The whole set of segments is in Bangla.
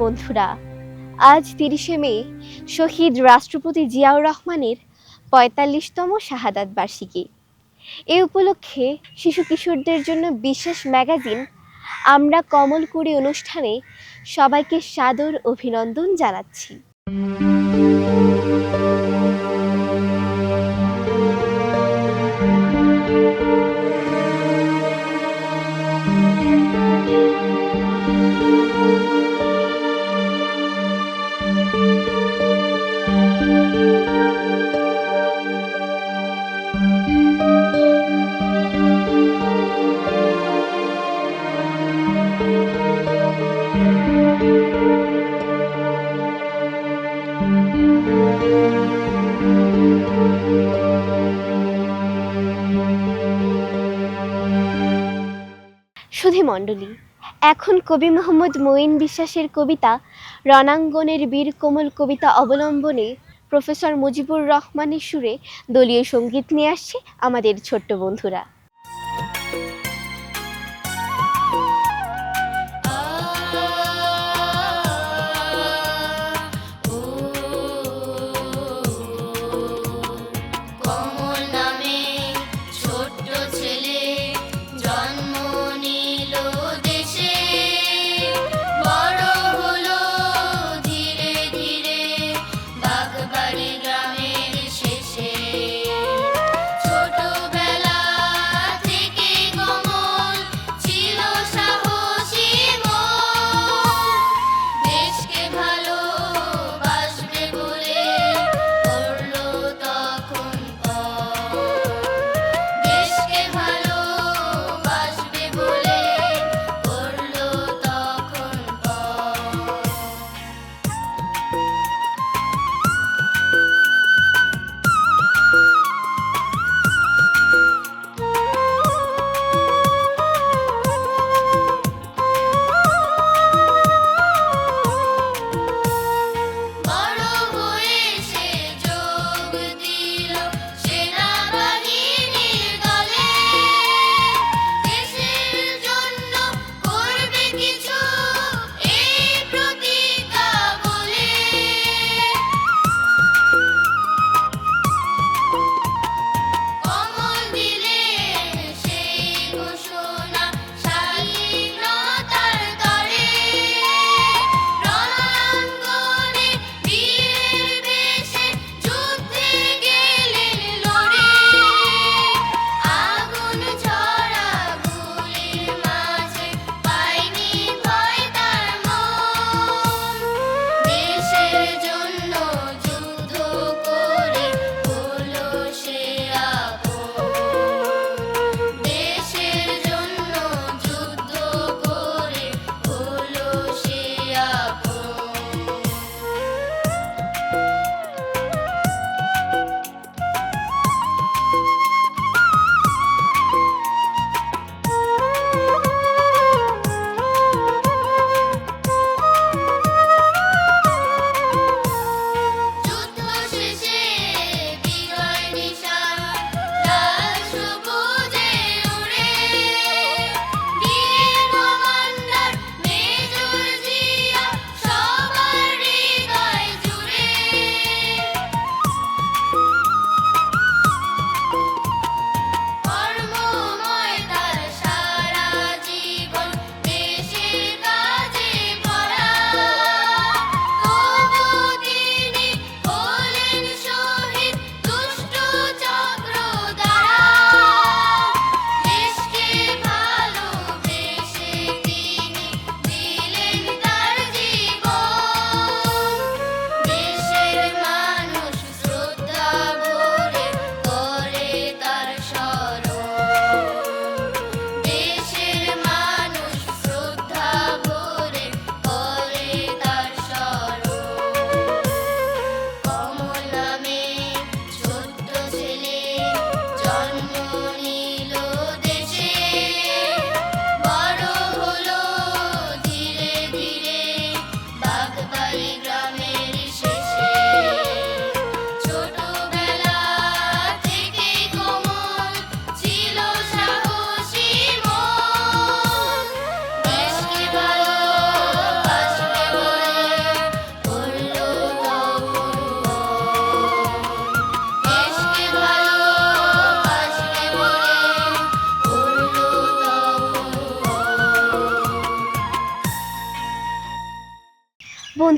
বন্ধুরা, আজ ৩০শে মে শহীদ রাষ্ট্রপতি জিয়াউর রহমানের ৪৫তম শাহাদাত বার্ষিকী। এ উপলক্ষে শিশু কিশোরদের জন্য বিশেষ ম্যাগাজিন আমরা কমলকুঁড়ি অনুষ্ঠানে সবাইকে সাদর অভিনন্দন জানাচ্ছি। সুধী মণ্ডলী, এখন কবি মোহাম্মদ মঈন বিশ্বাসের কবিতা রণাঙ্গনের বীর কোমল কবিতা অবলম্বনে প্রফেসর মুজিবুর রহমানের সুরে দলীয় সঙ্গীত নিয়ে আসছে আমাদের ছোট্ট বন্ধুরা।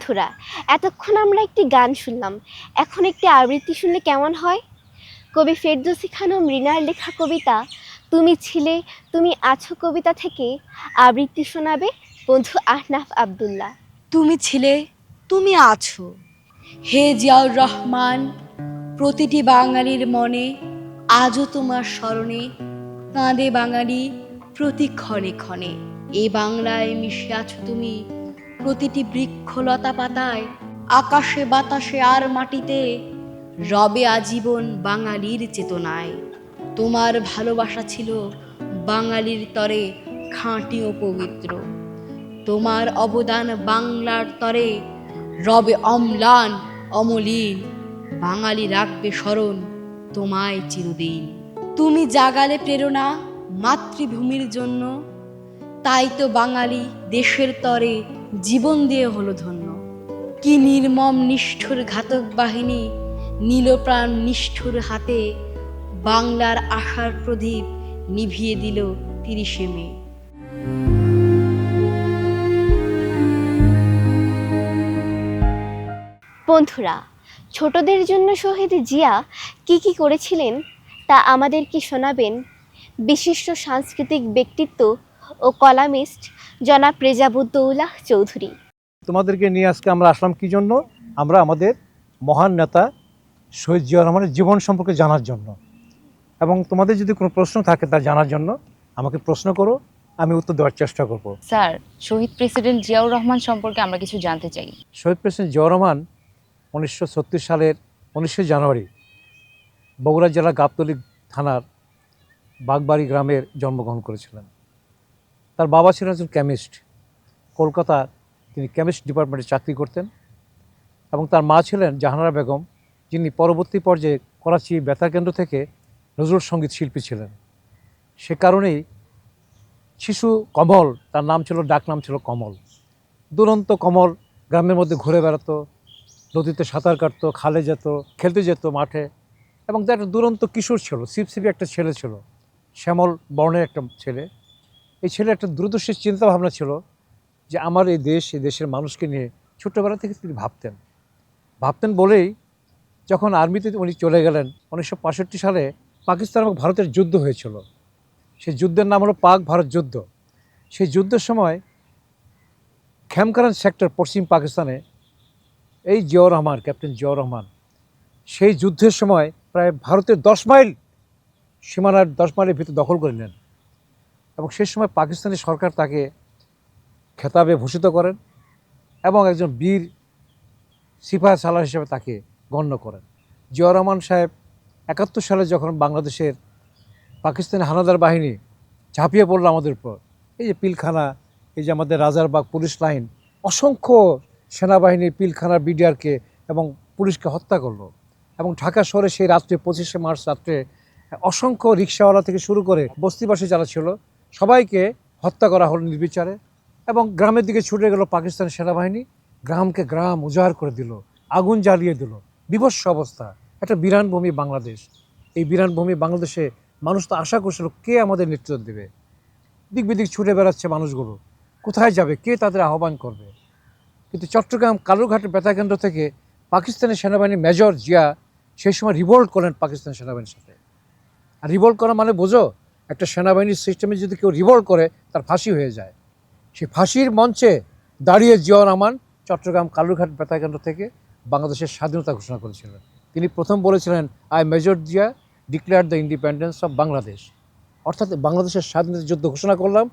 বন্ধুরা, এতক্ষণ আমরা একটি গান শুনলাম, এখন একটি আবৃত্তি শুনলে কেমন হয়? কবি ফেরদৌসী খানম রিনার লেখা কবিতা তুমি ছিলে তুমি আছো কবিতা থেকে আবৃত্তি শোনাবে বন্ধু আহনাফ আব্দুল্লাহ। তুমি ছিলে, তুমি আছো, হে জিয়াউর রহমান, প্রতিটি বাঙালির মনে আজও তোমার স্মরণে কাঁদে বাঙালি প্রতি ক্ষণে ক্ষণে। এ বাংলায় মিশে আছো তুমি প্রতিটি বৃক্ষলতা পাতায়, আকাশে বাতাসে আর মাটিতে, রবে আজীবন বাঙালির চেতনায়। তোমার ভালোবাসা ছিল বাঙালির তরে খাঁটি ও পবিত্র, তোমার অবদান বাংলার তরে রবে অম্লান অমলিন, বাঙালি রাখবে স্মরণ তোমায় চিরদিন। তুমি জাগালে প্রেরণা মাতৃভূমির জন্য, তাই তো বাঙালি দেশের তরে জীবন দিয়ে হলো ধন্য। কি নির্মম নিষ্ঠুর ঘাতক বাহিনী নিল প্রাণ নিষ্ঠুর হাতে, বাংলার আশার প্রদীপ নিভিয়ে দিল ৩০শে মে। বন্ধুরা, ছোটদের জন্য শহীদ জিয়া কি কি করেছিলেন তা আমাদেরকে শোনাবেন বিশিষ্ট সাংস্কৃতিক ব্যক্তিত্ব ও কলামিস্ট জনাব রেজাবুদ্দৌলাহ চৌধুরী। তোমাদেরকে নিয়ে আজকে আমরা আসলাম কি জন্য? আমরা আমাদের মহান নেতা শহীদ জিয়াউর রহমানের জীবন সম্পর্কে জানার জন্য, এবং তোমাদের যদি কোনো প্রশ্ন থাকে তা জানার জন্য আমাকে প্রশ্ন করো, আমি উত্তর দেওয়ার চেষ্টা করব। স্যার, শহীদ প্রেসিডেন্ট জিয়াউর রহমান সম্পর্কে আমরা কিছু জানতে চাই। শহীদ প্রেসিডেন্ট জিয়াউর রহমান 1936 সালের 19শে জানুয়ারি বগুড়া জেলা গাবতলী থানার বাগবাড়ি গ্রামের জন্মগ্রহণ করেছিলেন। তার বাবা ছিলেন একজন কেমিস্ট, কলকাতা তিনি কেমিস্ট ডিপার্টমেন্টে চাকরি করতেন, এবং তার মা ছিলেন জাহানারা বেগম, যিনি পরবর্তী পর্যায়ে করাচি বেতার কেন্দ্র থেকে নজরুল সঙ্গীত শিল্পী ছিলেন। সে কারণেই শিশু কমল, তার নাম ছিল, ডাক নাম ছিল কমল। দুরন্ত কমল গ্রামের মধ্যে ঘুরে বেড়াতো, নদীতে সাঁতার কাটতো, খালে যেত, খেলতে যেত মাঠে, এবং তার একটা দুরন্ত কিশোর ছিল, সিপসিপি একটা ছেলে ছিল, শ্যামল বর্ণের একটা ছেলে। এই ছেলে একটা দূরদর্শী চিন্তাভাবনা ছিল যে আমার এই দেশ, এই দেশের মানুষকে নিয়ে ছোট্টবেলা থেকে তিনি ভাবতেন বলেই যখন আর্মিতে উনি চলে গেলেন 1965 সালে পাকিস্তান এবং ভারতের যুদ্ধ হয়েছিল। সেই যুদ্ধের নাম হলো পাক ভারত যুদ্ধ। সেই যুদ্ধের সময় খেমকারান সেক্টর পশ্চিম পাকিস্তানে এই জিয়াউর রহমান, ক্যাপ্টেন জিয়াউর রহমান, সেই যুদ্ধের সময় প্রায় ভারতের 10 মাইল সীমানার 10 মাইলের ভিতর দখল করে নেন, এবং সেই সময় পাকিস্তানি সরকার তাকে খেতাবে ভূষিত করেন এবং একজন বীর সিপাহি সালার হিসেবে তাকে গণ্য করেন। জিয়াউর রহমান সাহেব 71 সালে যখন বাংলাদেশের পাকিস্তানি হানাদার বাহিনী ঝাঁপিয়ে পড়লো আমাদের উপর, এই যে পিলখানা, এই যে আমাদের রাজারবাগ পুলিশ লাইন, অসংখ্য সেনাবাহিনী পিলখানার বিডিআরকে এবং পুলিশকে হত্যা করলো, এবং ঢাকা শহরে সেই রাত্রে 25শে মার্চ রাত্রে অসংখ্য রিক্সাওয়ালা থেকে শুরু করে বস্তিবাসী যারা ছিল সবাইকে হত্যা করা হলো নির্বিচারে, এবং গ্রামের দিকে ছুটে গেল পাকিস্তানি সেনাবাহিনী, গ্রামকে গ্রাম উজাড় করে দিল, আগুন জ্বালিয়ে দিল, বিভৎস অবস্থা। একটা বিরান ভূমি বাংলাদেশ। এই বিরান ভূমি বাংলাদেশে মানুষ তো আশা করছিল কে আমাদের নেতৃত্ব দেবে। দিক বিদিক ছুটে বেড়াচ্ছে মানুষগুলো, কোথায় যাবে, কে তাদের আহ্বান করবে। কিন্তু চট্টগ্রাম কালুরঘাটের বেতারকেন্দ্র থেকে পাকিস্তানি সেনাবাহিনী মেজর জিয়া সেই সময় রিভোল্ট করেন পাকিস্তানি সেনাবাহিনীর সাথে। আর রিভোল্ট করা মানে বোঝো, একটা সেনাবাহিনীর সিস্টেমে যদি কেউ রিভোল্ট করে তার ফাঁসি হয়ে যায়। সেই ফাঁসির মঞ্চে দাঁড়িয়ে জিয়াউর রহমান চট্টগ্রাম কালুরঘাট বেতারকেন্দ্র থেকে বাংলাদেশের স্বাধীনতা ঘোষণা করেছিলেন। তিনি প্রথম বলেছিলেন, I major Zia declare the independence of Bangladesh, অর্থাৎ বাংলাদেশের স্বাধীনতা যুদ্ধ ঘোষণা করলাম।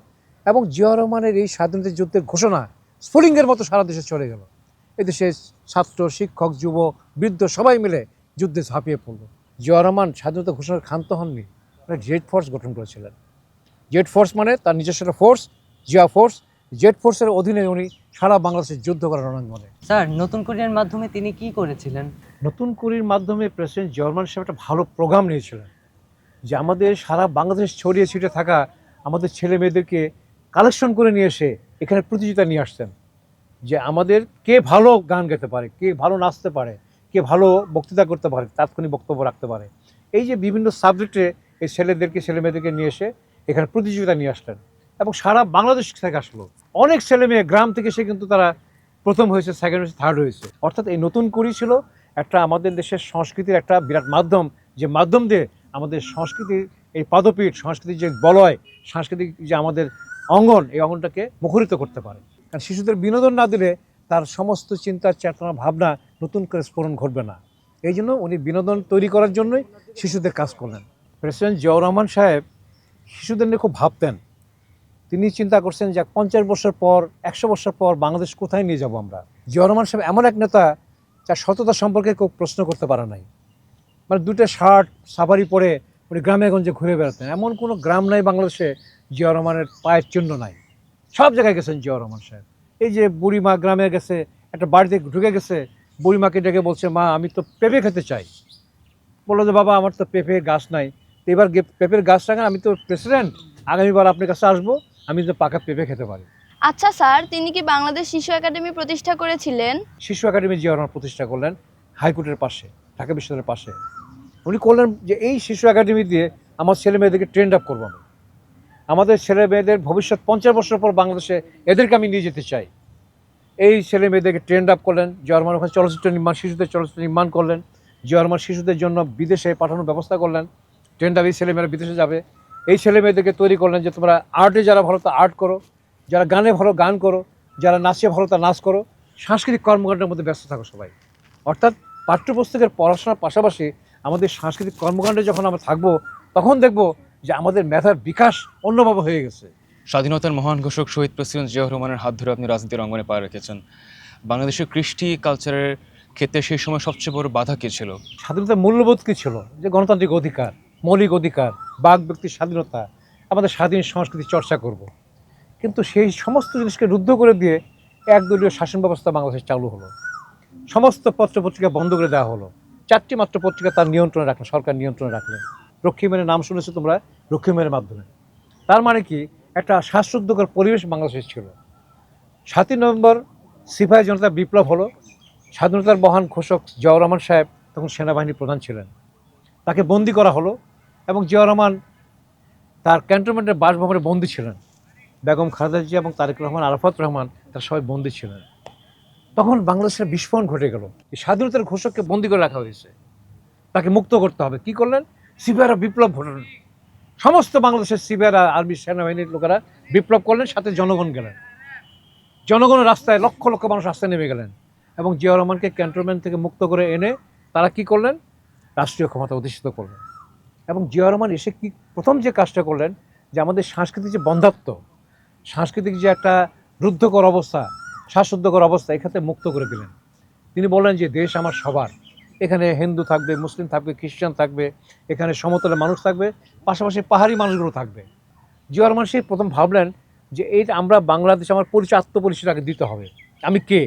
এবং জিয়াউর রহমানের এই স্বাধীনতা যুদ্ধের ঘোষণা স্ফুলিঙ্গের মতো সারা দেশে চলে গেল। এদেশে ছাত্র, শিক্ষক, যুব, বৃদ্ধ সবাই মিলে যুদ্ধে ঝাঁপিয়ে পড়ল। জিয়াউর রহমান স্বাধীনতা ঘোষণার ক্ষান্ত হননি, জেড ফোর্স গঠন করেছিলেন। জেড ফোর্স মানে তার নিজস্ব একটা ফোর্স, জিয়া ফোর্স। জেড ফোর্সের অধীনে উনি সারা বাংলাদেশে যুদ্ধ করার রণাঙ্গনে। স্যার, নতুন কোরিয়ার মাধ্যমে তিনি কি করেছিলেন? নতুন কুড়ির মাধ্যমে প্রেসিডেন্ট জিয়াউর রহমান সাহেব একটা ভালো প্রোগ্রাম নিয়েছিলেন, যে আমাদের সারা বাংলাদেশ ছড়িয়ে ছিটে থাকা আমাদের ছেলে মেয়েদেরকে কালেকশন করে নিয়ে এসে এখানে প্রতিযোগিতা নিয়ে আসতেন, যে আমাদের কে ভালো গান গাইতে পারে, কে ভালো নাচতে পারে, কে ভালো বক্তৃতা করতে পারে, তাৎক্ষণিক বক্তব্য রাখতে পারে। এই যে বিভিন্ন সাবজেক্টে এই ছেলে মেয়েদেরকে নিয়ে এসে এখানে প্রতিযোগিতা নিয়ে আসলেন, এবং সারা বাংলাদেশ থেকে আসলো অনেক ছেলে মেয়ে গ্রাম থেকে এসে কিন্তু তারা প্রথম হয়েছে, সেকেন্ড হয়েছে, থার্ড হয়েছে। অর্থাৎ এই নতুন কুড়ি ছিল একটা আমাদের দেশের সংস্কৃতির একটা বিরাট মাধ্যম, যে মাধ্যম দিয়ে আমাদের সংস্কৃতির এই পদপীঠ, সংস্কৃতির যে বলয়, সাংস্কৃতিক যে আমাদের অঙ্গন, এই অঙ্গনটাকে মুখরিত করতে পারে। কারণ শিশুদের বিনোদন না দিলে তার সমস্ত চিন্তা, চেতনা, ভাবনা নতুন করে স্ফুরণ ঘটবে না। এই জন্য উনি বিনোদন তৈরি করার জন্যই শিশুদের কাজ করলেন। প্রেসিডেন্ট জিয়াউর রহমান সাহেব শিশুদের নিয়ে খুব ভাবতেন। তিনি চিন্তা করছেন যে 50 বছর পর, 100 বছর পর বাংলাদেশ কোথায় নিয়ে যাব আমরা। জিয়াউর রহমান সাহেব এমন এক নেতা যার সততা সম্পর্কে কেউ প্রশ্ন করতে পারে নাই। মানে দুটো শার্ট সাফারি পরে উনি গ্রামে গঞ্জে ঘুরে বেড়াতেন। এমন কোনো গ্রাম নাই বাংলাদেশে জিয়াউর রহমানের পায়ের চিহ্ন নাই। সব জায়গায় গেছেন জিয়াউর রহমান সাহেব। এই যে বুড়িমা গ্রামে গেছে, একটা বাড়িতে ঢুকে গেছে, বুড়িমাকে ডেকে বলছে, মা আমি তো পেঁপে খেতে চাই। বললো যে বাবা আমার তো পেঁপে গাছ নাই, তো এবার পেঁপের গাছ লাগান, আমি তো প্রেসিডেন্ট, আগামীবার আপনার কাছে আসবো, আমি তো পাকা পেঁপে খেতে পারি। আচ্ছা স্যার, তিনি কি বাংলাদেশ শিশু একাডেমি প্রতিষ্ঠা করেছিলেন? শিশু একাডেমি জিয়াউর রহমান প্রতিষ্ঠা করলেন হাইকোর্টের পাশে, ঢাকা বিশ্ববিদ্যালয়ের পাশে। উনি করলেন যে এই শিশু একাডেমি দিয়ে আমার ছেলে মেয়েদেরকে ট্রেন্ড আপ করবো আমি। আমাদের ছেলে মেয়েদের ভবিষ্যৎ 50 বছর পর বাংলাদেশে এদেরকে আমি নিয়ে যেতে চাই। এই ছেলে মেয়েদেরকে ট্রেন্ড আপ করলেন। জিয়াউর রহমান ওখানে চলচ্চিত্র নির্মাণ, শিশুদের চলচ্চিত্র নির্মাণ করলেন। জিয়াউর রহমান শিশুদের জন্য বিদেশে পাঠানোর ব্যবস্থা করলেন। ট্রেন্ড আপ, এই ছেলেমেয়েরা বিদেশে যাবে। এই ছেলে মেয়েদেরকে তৈরি করলেন যে তোমরা আর্টে যারা ভালো তা আর্ট করো, যারা গানে ভালো গান করো, যারা নাচে ভালো তা নাচ করো, সাংস্কৃতিক কর্মকাণ্ডের মধ্যে ব্যস্ত থাকো সবাই। অর্থাৎ পাঠ্যপুস্তকের পড়াশোনার পাশাপাশি আমাদের সাংস্কৃতিক কর্মকাণ্ডে যখন আমরা থাকবো, তখন দেখবো যে আমাদের মেধার বিকাশ অন্যভাবে হয়ে গেছে। স্বাধীনতার মহান ঘোষক শহীদ প্রেসিডেন্ট জিয়াউর রহমানের হাত ধরে আপনি রাজনীতির অঙ্গনে পা রেখেছেন। বাংলাদেশের কৃষ্টি কালচারের ক্ষেত্রে সেই সময় সবচেয়ে বড় বাধা কী ছিল? স্বাধীনতার মূল্যবোধ কী ছিল? যে গণতান্ত্রিক অধিকার, মৌলিক অধিকার, বাক ব্যক্তির স্বাধীনতা, আমাদের স্বাধীন সংস্কৃতি চর্চা করব। কিন্তু সেই সমস্ত জিনিসকে রুদ্ধ করে দিয়ে একদলীয় শাসন ব্যবস্থা বাংলাদেশে চালু হলো। সমস্ত পত্রপত্রিকা বন্ধ করে দেওয়া হলো। 4টি মাত্র পত্রিকা তার নিয়ন্ত্রণে রাখলেন, সরকার নিয়ন্ত্রণে রাখলেন। রক্ষীমের নাম শুনেছো তোমরা, রক্ষীমের মাধ্যমে। তার মানে কি, একটা শ্বাসরুদ্ধকর পরিবেশ বাংলাদেশে ছিল। 7ই নভেম্বর সিপাহী জনতা বিপ্লব হলো। স্বাধীনতার মহান ঘোষক জিয়াউর রহমান সাহেব তখন সেনাবাহিনীর প্রধান ছিলেন। তাকে বন্দি করা হলো এবং জিয়াউর রহমান তার ক্যান্টনমেন্টের বাসভবনে বন্দী ছিলেন। বেগম খালেদা জিয়া এবং তারেক রহমান, আরাফাত রহমান, তারা সবাই বন্দী ছিলেন। তখন বাংলাদেশের বিস্ফোরণ ঘটে গেল। এই স্বাধীনতার ঘোষককে বন্দী করে রাখা হয়েছে, তাকে মুক্ত করতে হবে। কি করলেন? সিপাহীরা বিপ্লব ঘটালেন। সমস্ত বাংলাদেশের সিপাহীরা, আর্মি, সেনাবাহিনীর লোকেরা বিপ্লব করলেন, সাথে জনগণ গেলেন। জনগণের রাস্তায় লক্ষ লক্ষ মানুষ রাস্তায় নেমে গেলেন এবং জিয়াউর রহমানকে ক্যান্টনমেন্ট থেকে মুক্ত করে এনে তারা কি করলেন? রাষ্ট্রীয় ক্ষমতা অধিষ্ঠিত করলেন। এবং জিয়াউর রহমান এসে কি প্রথম যে কাজটা করলেন, যে আমাদের সাংস্কৃতিক যে বন্ধ্যাত্ব, সাংস্কৃতিক যে একটা রুদ্ধকর অবস্থা, শ্বাসরুদ্ধকর অবস্থা, এখানে মুক্ত করে দিলেন। তিনি বললেন যে দেশ আমার সবার, এখানে হিন্দু থাকবে, মুসলিম থাকবে, খ্রিস্টান থাকবে, এখানে সমতলের মানুষ থাকবে, পাশাপাশি পাহাড়ি মানুষগুলো থাকবে। জিয়াউর রহমান সেই প্রথম ভাবলেন যে এই আমরা বাংলাদেশ, আমার পরিচয়, আত্মপরিচয় আগে দিতে হবে। আমি কে,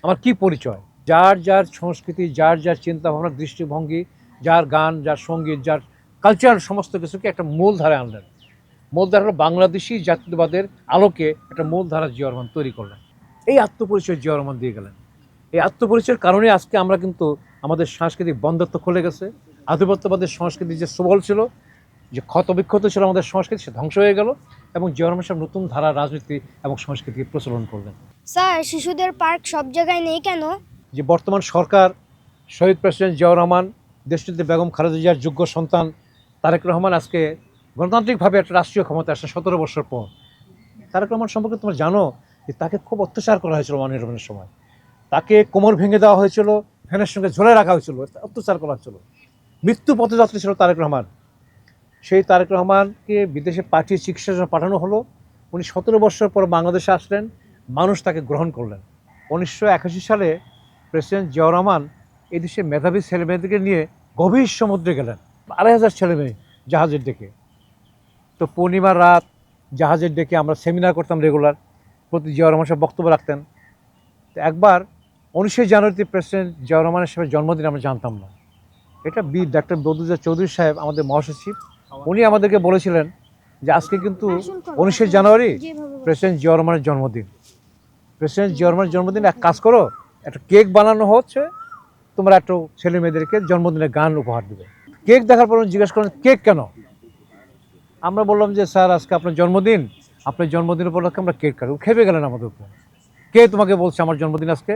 আমার কি পরিচয়। যার যার সংস্কৃতি, যার যার চিন্তাভাবনা, দৃষ্টিভঙ্গি, যার গান, যার সঙ্গীত, যার কালচার, সমস্ত কিছুকে একটা মূল ধারায় আনলেন। মূলধারা হলো বাংলাদেশি জাতীয়তাবাদের আলোকে একটা মূলধারা জিয়াউর রহমান তৈরি করলেন। এই আত্মপরিচয় জিয়াউর রহমান দিয়ে গেলেন। এই আত্মপরিচয়ের কারণে আজকে আমরা কিন্তু আমাদের সাংস্কৃতিক বন্ধ্যাত্ব খুলে গেছে। আধিপত্যবাদের সংস্কৃতি যে সবল ছিল, যে ক্ষতবিক্ষত ছিল আমাদের সংস্কৃতি, সে ধ্বংস হয়ে গেল এবং জিয়াউর রহমান সাহেব নতুন ধারা রাজনীতি এবং সংস্কৃতিকে প্রচলন করলেন। স্যার, শিশুদের পার্ক সব জায়গায় নেই কেন? যে বর্তমান সরকার, শহীদ প্রেসিডেন্ট জিয়াউর রহমান, দেশটিতে বেগম খালেদা জিয়ার যোগ্য সন্তান তারেক রহমান আজকে গণতান্ত্রিকভাবে একটা রাষ্ট্রীয় ক্ষমতা আসছে 17 বছর পর। তারেক রহমান সম্পর্কে তোমরা জানো যে তাকে খুব অত্যাচার করা হয়েছিল নির্বাচনের সময়। তাকে কোমর ভেঙে দেওয়া হয়েছিল, ফ্যানের সঙ্গে ঝোলে রাখা হয়েছিল, অত্যাচার করা হয়েছিল। মৃত্যু পথযাত্রী ছিল তারেক রহমান। সেই তারেক রহমানকে বিদেশে পাঠিয়ে চিকিৎসার জন্য পাঠানো হলো। উনি 17 বছর পর বাংলাদেশে আসলেন, মানুষ তাকে গ্রহণ করলেন। 1981 সালে প্রেসিডেন্ট জিয়াউর রহমান এই দেশে মেধাবী ছেলেমেয়েদেরকে নিয়ে গভীর সমুদ্রে গেলেন, 2,500 ছেলেমেয়ে জাহাজের ডেকে। তো পূর্ণিমার রাত জাহাজের ডেকে আমরা সেমিনার করতাম রেগুলার, প্রতি জিয়াউর রহমান সাহেব বক্তব্য রাখতেন। তো একবার 19শে জানুয়ারিতে প্রেসিডেন্ট জিয়াউর রহমানের সাহেবের জন্মদিন আমরা জানতাম না। এটা বীর ডাক্তার বদরুদ্দোজা চৌধুরী সাহেব, আমাদের মহাসচিব, উনি আমাদেরকে বলেছিলেন যে আজকে কিন্তু 19শে জানুয়ারি প্রেসিডেন্ট জিয়াউর রহমানের জন্মদিন। প্রেসিডেন্ট জিয়াউর রহমানের জন্মদিন এক কাজ করো, একটা কেক বানানো হচ্ছে, তোমরা একটু ছেলে মেয়েদেরকে জন্মদিনের গান উপহার দেবে। কেক দেখার পর জিজ্ঞেস করেন কেক কেন? আমরা বললাম যে স্যার আজকে আপনার জন্মদিন, আপনার জন্মদিন উপলক্ষে আমরা কেক কাটব। খেপে গেলেন আমাদের উপর। কে তোমাকে বলছে আমার জন্মদিন আজকে?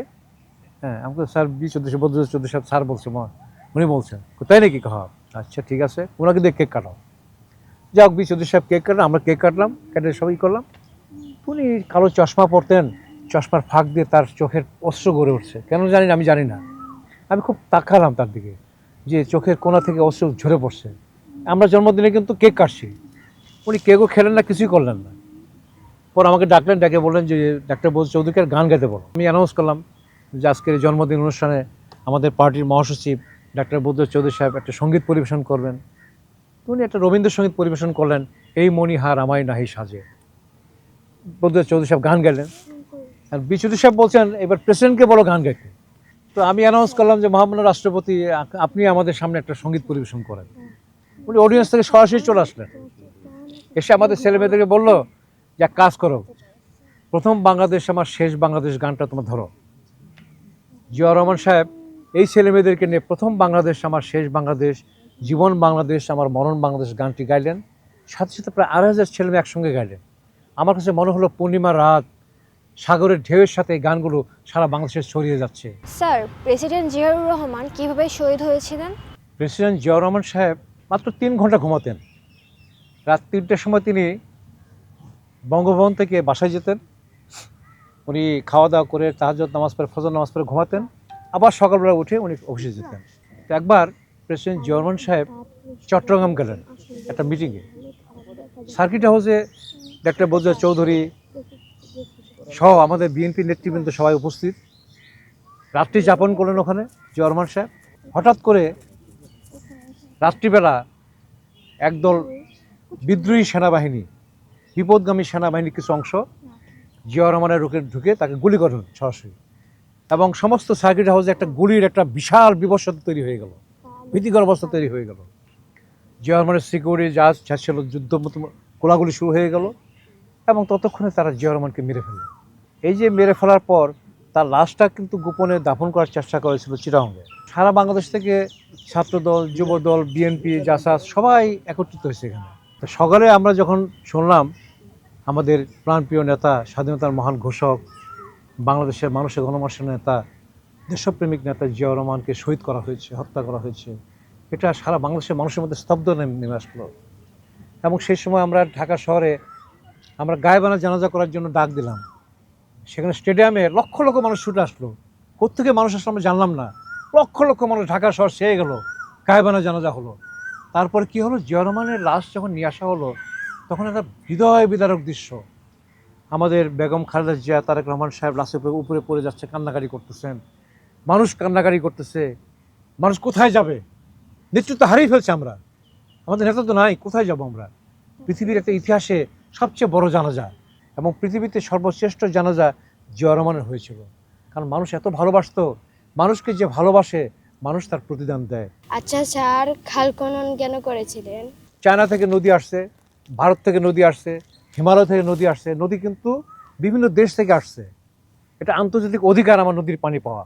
হ্যাঁ, আমাকে স্যার 2014 সাল স্যার বলছে, উনি বলছেন। তাই নাকি? কহা আচ্ছা ঠিক আছে, ওনাকে দিয়ে কেক কাটাও। যাক 20 সাহেব কেক কাটলাম, আমরা কেক কাটলাম, কেটে সবই করলাম। উনি কালো চশমা পরতেন, চশমার ফাঁক দিয়ে তার চোখের অশ্রু গড়ে উঠছে, কেন জানি না, আমি জানি না। আমি খুব তাকালাম তার দিকে, যে চোখের কোণা থেকে অশ্রু ঝরে পড়ছে। আমরা জন্মদিনে কিন্তু কেক কাটছি, উনি কেকও খেলেন না, কিছুই করলেন না। পর আমাকে ডাকলেন, ডেকে বললেন যে ডাক্তার বলছে চৌধুরীকে গান গাইতে বলো। আমি অ্যানাউন্স করলাম যে আজকের এই জন্মদিন অনুষ্ঠানে আমাদের পার্টির মহাসচিব ডাক্তার বৌদ্ধ চৌধুরী সাহেব একটা সঙ্গীত পরিবেশন করবেন। উনি একটা রবীন্দ্রসঙ্গীত পরিবেশন করলেন, এই মণিহার আমায় নাহি সাজে। বৌদ্ধ চৌধুরী সাহেব গান গাইলেন, আর চৌধুরী সাহেব বলছেন এবার প্রেসিডেন্টকে বলো গান গাইতে। তো আমি অ্যানাউন্স করলাম যে মহামান্য রাষ্ট্রপতি, আপনি আমাদের সামনে একটা সঙ্গীত পরিবেশন করেন। উনি অডিয়েন্স থেকে সরাসরি চলে আসলেন, এসে আমাদের ছেলেমেয়েদেরকে বললো যে এক কাজ করো, প্রথম বাংলাদেশ আমার শেষ বাংলাদেশ গানটা তোমার ধরো। জিয়াউর রহমান সাহেব এই ছেলেমেয়েদেরকে নিয়ে প্রথম বাংলাদেশ আমার শেষ বাংলাদেশ, জীবন বাংলাদেশ আমার মরণ বাংলাদেশ গানটি গাইলেন। সাথে সাথে প্রায় 2,500 ছেলেমেয়ে একসঙ্গে গাইলেন। আমার কাছে মনে হলো পূর্ণিমা রাত, সাগরের ঢেউয়ের সাথে এই গানগুলো সারা বাংলাদেশে ছড়িয়ে যাচ্ছে। স্যার, প্রেসিডেন্ট জিয়াউর রহমান কিভাবে শহীদ হয়েছিলেন? প্রেসিডেন্ট জিয়াউর রহমান সাহেব মাত্র 3 ঘন্টা ঘুমাতেন। রাত 3টের সময় তিনি বঙ্গভবন থেকে বাসায় যেতেন। উনি খাওয়া দাওয়া করে তাহাজ্জুদ নামাজ পড়ে, ফজর নামাজ পড়ে ঘুমাতেন, আবার সকালবেলা উঠে উনি অফিসে যেতেন। তো একবার প্রেসিডেন্ট জিয়াউর রহমান সাহেব চট্টগ্রাম গেলেন একটা মিটিংয়ে। সার্কিট হাউসে ডাক্তার বৌদ্ধ চৌধুরী সহ আমাদের বিএনপি নেতৃবৃন্দ সবাই উপস্থিত। রাত্রি যাপন করলেন ওখানে জিয়াউর রহমান সাহেব। হঠাৎ করে রাত্রিবেলা একদল বিদ্রোহী সেনাবাহিনী, বিপদগামী সেনাবাহিনীর কিছু অংশ জিয়াউর রহমানের রুখে ঢুকে তাকে গুলি করেন সরাসরি, এবং সমস্ত সার্কিট হাউসে একটা গুলির একটা বিশাল বিভৎসতা তৈরি হয়ে গেল, ভীতিকর অবস্থা তৈরি হয়ে গেল। জিয়াউর রহমানের সিকিউরিটি যা ছিল যুদ্ধ মতো গোলাগুলি শুরু হয়ে গেল, এবং ততক্ষণে তারা জিয়াউর রহমানকে মেরে ফেলল। এই যে মেরে ফেলার পর তার লাশটা কিন্তু গোপনে দাফন করার চেষ্টা করেছিল চিটাগাংয়ে। সারা বাংলাদেশ থেকে ছাত্রদল, যুবদল, বিএনপি, জাসাস সবাই একত্রিত হয়েছে এখানে। তো সকালে আমরা যখন শুনলাম আমাদের প্রাণপ্রিয় নেতা, স্বাধীনতার মহান ঘোষক, বাংলাদেশের মানুষের গণমানুষের নেতা, দেশপ্রেমিক নেতা জিয়াউর রহমানকে শহীদ করা হয়েছে, হত্যা করা হয়েছে, এটা সারা বাংলাদেশের মানুষের মধ্যে স্তব্ধ নেমে আসলো। এবং সেই সময় আমরা ঢাকা শহরে আমরা গায়েবানা জানাজা করার জন্য ডাক দিলাম। সেখানে স্টেডিয়ামে লক্ষ লক্ষ মানুষ ছুটে আসলো। কোত্থেকে মানুষ আসলো আমরা জানলাম না, লক্ষ লক্ষ মানুষ ঢাকা শহর ছেয়ে গেল, গায়েবানা জানাজা হলো। তারপরে কি হলো, জিয়াউর রহমানের লাশ যখন নিয়ে আসা হলো তখন একটা হৃদয় বিদারক দৃশ্য। আমাদের বেগম খালেদা জিয়া, তারেক রহমান সাহেব লাশের উপরে পড়ে যাচ্ছে, কান্নাকারি করতেছেন, মানুষ কান্নাকারি করতেছে। মানুষ কোথায় যাবে? নেতৃত্ব হারিয়ে ফেলছে আমরা, আমাদের নেতা তো নাই, কোথায় যাব আমরা? পৃথিবীর একটা ইতিহাসে সবচেয়ে বড় জানাজা এবং পৃথিবীতে সর্বশ্রেষ্ঠ জানাজা জিয়াউর রহমানের হয়েছিল। কারণ মানুষ এত ভালোবাসতো, মানুষকে যে ভালোবাসে মানুষ তার প্রতিদান দেয়। আচ্ছা স্যার, খাল খনন কেন করেছিলেন? চায়না থেকে নদী আসছে, ভারত থেকে নদী আসছে, হিমালয় থেকে নদী আসছে, নদী কিন্তু বিভিন্ন দেশ থেকে আসছে। এটা আন্তর্জাতিক অধিকার আমার নদীর পানি পাওয়া।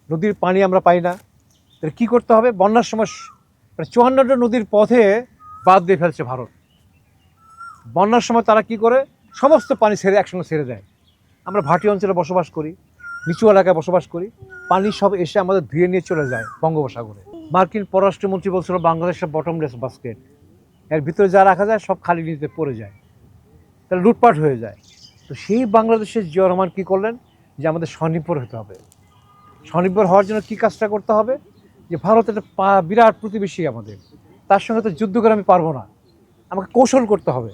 নদীর পানি আমরা পাই না, তাহলে কী করতে হবে? বন্যার সময় 54টা নদীর পথে বাদ দিয়ে ফেলছে ভারত। বন্যার সময় তারা কি করে? সমস্ত পানি একসঙ্গে ছেড়ে দেয়। আমরা ভাটি অঞ্চলে বসবাস করি, নিচু এলাকায় বসবাস করি, পানি সব এসে আমাদের ধুয়ে নিয়ে চলে যায় বঙ্গোপসাগরে। মার্কিন পররাষ্ট্রমন্ত্রী বলছিল বাংলাদেশের বটমলেস বাস্কেট, এর ভিতরে যা রাখা যায় সব খালি নিতে পড়ে যায়, তাহলে লুটপাট হয়ে যায়। তো সেই বাংলাদেশের জিয়াউর রহমান কী করলেন, যে আমাদের স্বনির্ভর হতে হবে। স্বনির্ভর হওয়ার জন্য কী কাজটা করতে হবে, যে ভারত একটা বিরাট প্রতিবেশী আমাদের, তার সঙ্গে তো যুদ্ধ করে আমি পারবো না, আমাকে কৌশল করতে হবে।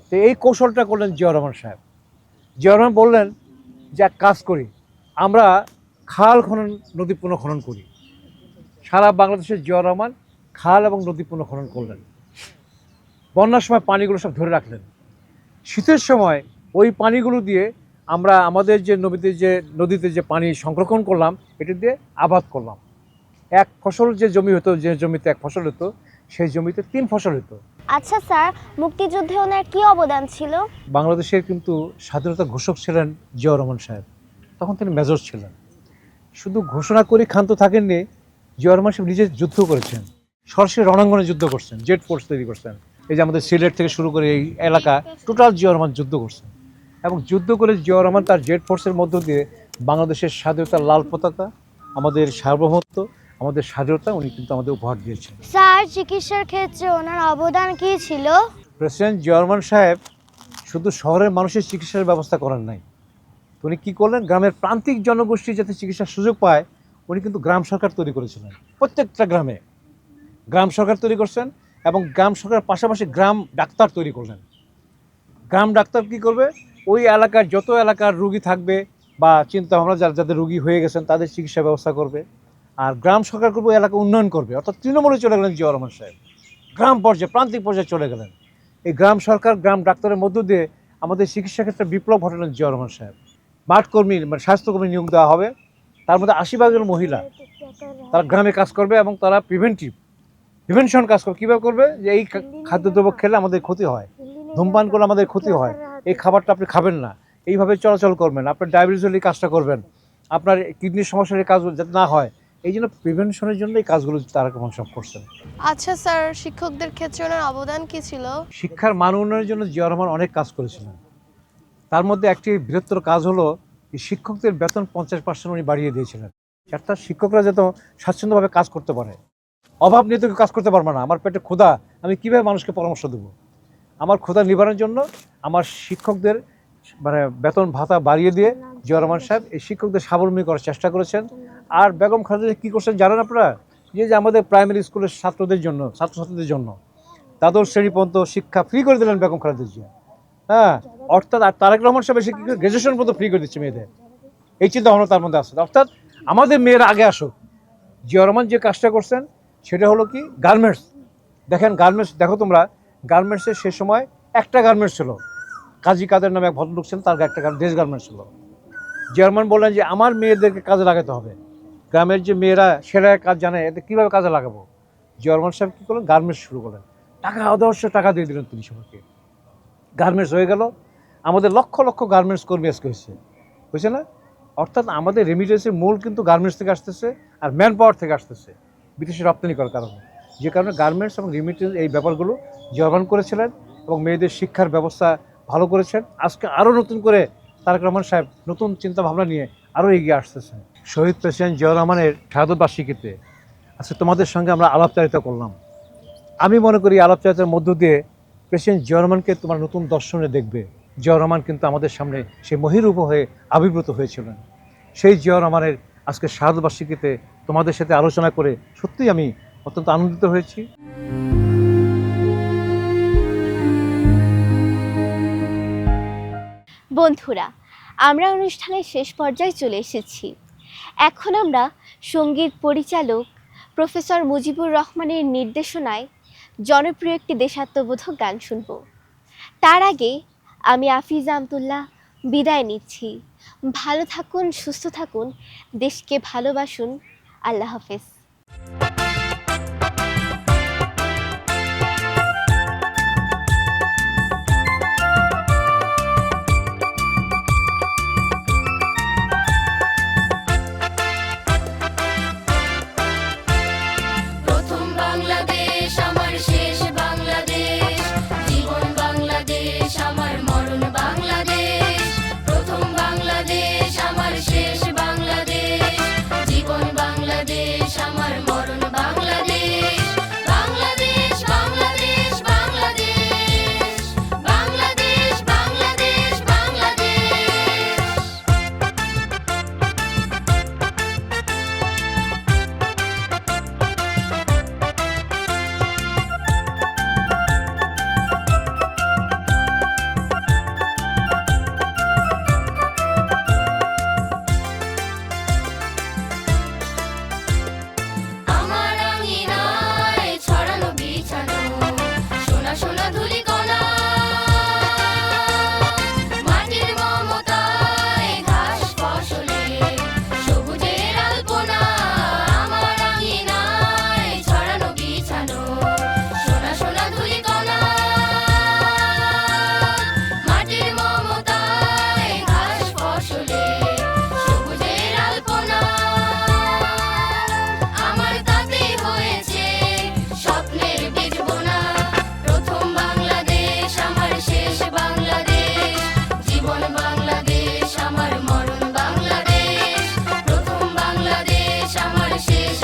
তো এই কৌশলটা করলেন জিয়াউর রহমান সাহেব। জিয়াউর রহমান বললেন যে এক কাজ করি, আমরা খাল খনন, নদী পুনঃখনন করি। সারা বাংলাদেশের জিয়াউর রহমান খাল এবং নদী পুনঃখনন করলেন। বন্যার সময় পানিগুলো সব ধরে রাখলেন, শীতের সময় ওই পানিগুলো দিয়ে আমরা আমাদের যে নদীতে যে পানি সংরক্ষণ করলাম, এটা দিয়ে আবাদ করলাম। এক ফসল যে জমি হতো, যে জমিতে এক ফসল হতো, সেই জমিতে 3 ফসল হতো। আচ্ছা স্যার, মুক্তিযুদ্ধে ওনার কি অবদান ছিল? বাংলাদেশের কিন্তু স্বাধীনতা ঘোষক ছিলেন জিয়াউর রহমান সাহেব, তখন তিনি মেজর ছিলেন। শুধু ঘোষণা করে ক্ষান্ত থাকেননি, জিয়াউর রহমান সাহেব নিজে যুদ্ধ করেছেন, সরাসরি রণাঙ্গনে যুদ্ধ করছেন, জেট ফোর্স তৈরি করছেন। এই যে আমাদের সিলেট থেকে শুরু করে এই এলাকা টোটাল জিয়াউর রহমান যুদ্ধ করছেন, এবং যুদ্ধ করে জিয়াউর রহমান তার জেট ফোর্সের মধ্য দিয়ে বাংলাদেশের স্বাধীনতার লাল পতাকা, আমাদের সার্বভৌমত্ব, আমাদের স্বাধীনতা উনি কিন্তু আমাদের উপহার দিয়েছেন। স্যার, চিকিৎসার ক্ষেত্রে ওনার অবদান কি ছিল? প্রেসিডেন্ট জিয়াউর রহমান সাহেব শুধু শহরের মানুষের চিকিৎসার ব্যবস্থা করেন নাই, উনি কী করলেন, গ্রামের প্রান্তিক জনগোষ্ঠী যাতে চিকিৎসার সুযোগ পায় উনি কিন্তু গ্রাম সরকার তৈরি করেছিলেন। প্রত্যেকটা গ্রামে গ্রাম সরকার তৈরি করছেন এবং গ্রাম সরকারের পাশাপাশি গ্রাম ডাক্তার তৈরি করলেন। গ্রাম ডাক্তার কী করবে, ওই এলাকার যত এলাকার রুগী থাকবে বা চিন্তাভাবনা যাদের রুগী হয়ে গেছেন তাদের চিকিৎসা ব্যবস্থা করবে, আর গ্রাম সরকার করবে এলাকা উন্নয়ন করবে। অর্থাৎ তৃণমূলে চলে গেলেন জিয়াউর রহমান সাহেব, গ্রাম পর্যায়ে প্রান্তিক পর্যায়ে চলে গেলেন। এই গ্রাম সরকার গ্রাম ডাক্তারের মধ্য দিয়ে আমাদের চিকিৎসা ক্ষেত্রে বিপ্লব ঘটালেন জিয়াউর রহমান সাহেব। মাঠকর্মী মানে স্বাস্থ্যকর্মী নিয়োগ দেওয়া হবে, তার মধ্যে 80% জন মহিলা, তারা গ্রামে কাজ করবে এবং তারা প্রিভেনশন কাজ করবে। কীভাবে করবে, যে এই খাদ্যদ্রব্য খেলে আমাদের ক্ষতি হয়, ধূমপান করলে আমাদের ক্ষতি হয়, এই খাবারটা আপনি খাবেন না, এইভাবে চলাচল করবেন, আপনার ডায়াবেটিস হলে এই কাজটা করবেন, আপনার কিডনির সমস্যার এই কাজ যাতে না হয়, এই জন্য প্রিভেনশনের জন্য এই কাজগুলো তারা সব করছেন। আচ্ছা স্যার, শিক্ষকদের ক্ষেত্রে ওনার অবদান কি ছিল? শিক্ষার মান উন্নয়নের জন্য জিয়াউর রহমান অনেক কাজ করেছিলেন। তার মধ্যে একটি বৃহত্তর কাজ হলো শিক্ষকদের বেতন 50% উনি বাড়িয়ে দিয়েছিলেন, অর্থাৎ শিক্ষকরা যাতে স্বাচ্ছন্দ্যভাবে কাজ করতে পারে। অভাব নিয়ে তো কাজ করতে পারবো না, আমার পেটে ক্ষুধা, আমি কীভাবে মানুষকে পরামর্শ দেবো? আমার ক্ষুধা নিবারণের জন্য আমার শিক্ষকদের মানে বেতন ভাতা বাড়িয়ে দিয়ে জিয়াউর রহমান সাহেব এই শিক্ষকদের স্বাবলম্বী করার চেষ্টা করেছেন। আর বেগম খালেদা কী করছেন জানেন আপনারা? যে আমাদের প্রাইমারি স্কুলের ছাত্রছাত্রীদের জন্য দ্বাদশ শ্রেণী পর্যন্ত শিক্ষা ফ্রি করে দিলেন বেগম খালেদা জিয়া। হ্যাঁ, অর্থাৎ আর তারেক রহমান সাহেব এসে গ্রাজুয়েশন পর্যন্ত ফ্রি করে দিচ্ছে মেয়েদের, এই চিন্তা ভাবনা তার মধ্যে আসছে। অর্থাৎ আমাদের মেয়েরা আগে আসুক। জিয়াউর রহমান যে কাজটা করছেন সেটা হলো কি, গার্মেন্টস। দেখেন গার্মেন্টস, দেখো তোমরা, গার্মেন্টসের সে সময় একটা গার্মেন্টস ছিল, কাজী কাদের নামে এক ভদ্রলোক ছিলেন, তার একটা দেশ গার্মেন্টস ছিল। জিয়াউর রহমান বললেন যে আমার মেয়েদেরকে কাজে লাগাতে হবে, গ্রামের যে মেয়েরা সেরাই কাজ জানে, এতে কীভাবে কাজে লাগাবো? জিয়াউর রহমান সাহেব কী করলেন, গার্মেন্টস শুরু করলেন, অজস্র টাকা দিয়ে দিলেন তিনি সবাইকে। গার্মেন্টস হয়ে গেল, আমাদের লক্ষ লক্ষ গার্মেন্টস কর্মী আজকে হয়েছে না? অর্থাৎ আমাদের রেমিটেন্সের মূল কিন্তু গার্মেন্টস থেকে আসতেছে আর ম্যান পাওয়ার থেকে আসতেছে, বিদেশে রপ্তানি করার কারণে। যে কারণে গার্মেন্টস এবং রেমিটেন্স এই ব্যাপারগুলো জিয়াউর রহমান করেছিলেন এবং মেয়েদের শিক্ষার ব্যবস্থা ভালো করেছেন। আজকে আরও নতুন করে তারেক রহমান সাহেব নতুন চিন্তা ভাবনা নিয়ে আরও এগিয়ে আসতেছেন। শহীদ প্রেসিডেন্ট জিয়াউর রহমানের শাহাদত বার্ষিকীতে আজকে তোমাদের সঙ্গে আমরা আলাপচারিতা করলাম। আমি মনে করি আলাপচারিতার মধ্য দিয়ে প্রেসিডেন্ট জিয়াউর রহমানকে তোমার নতুন দর্শনে দেখবে। জিয়াউর রহমান কিন্তু আমাদের সামনে সেই মহিরূপ হয়ে আবির্ভূত হয়েছিলেন। সেই জিয়াউর রহমানের আজকে শাহাদত বার্ষিকীতে তোমাদের সাথে আলোচনা করে সত্যিই আমি অত্যন্ত আনন্দিত হয়েছি। বন্ধুরা, আমরা অনুষ্ঠানের শেষ পর্যায়ে চলে এসেছি। এখন আমরা সঙ্গীত পরিচালক প্রফেসর মুজিবুর রহমানের নির্দেশনায় জনপ্রিয় একটি দেশাত্মবোধক গান শুনব। তার আগে আমি আফিজা আমতুল্লাহ বিদায় নিচ্ছি। ভালো থাকুন, সুস্থ থাকুন, দেশকে ভালোবাসুন। আল্লাহ হাফেজ। আমার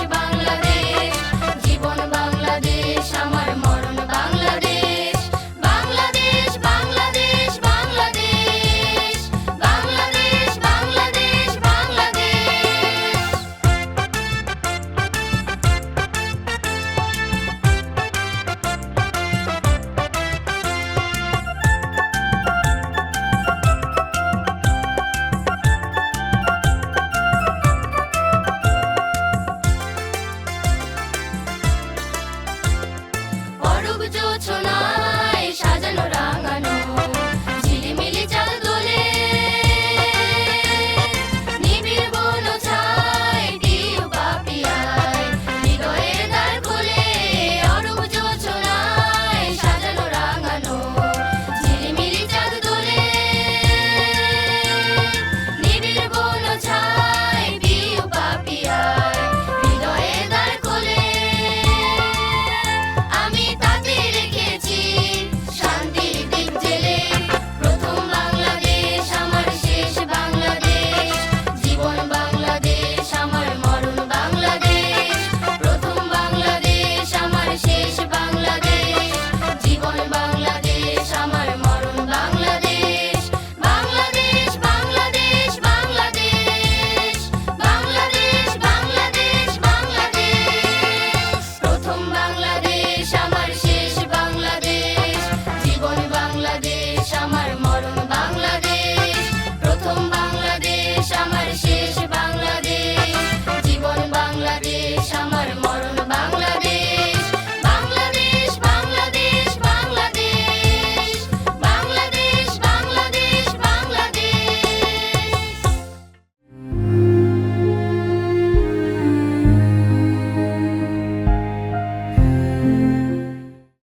বাংলাদেশ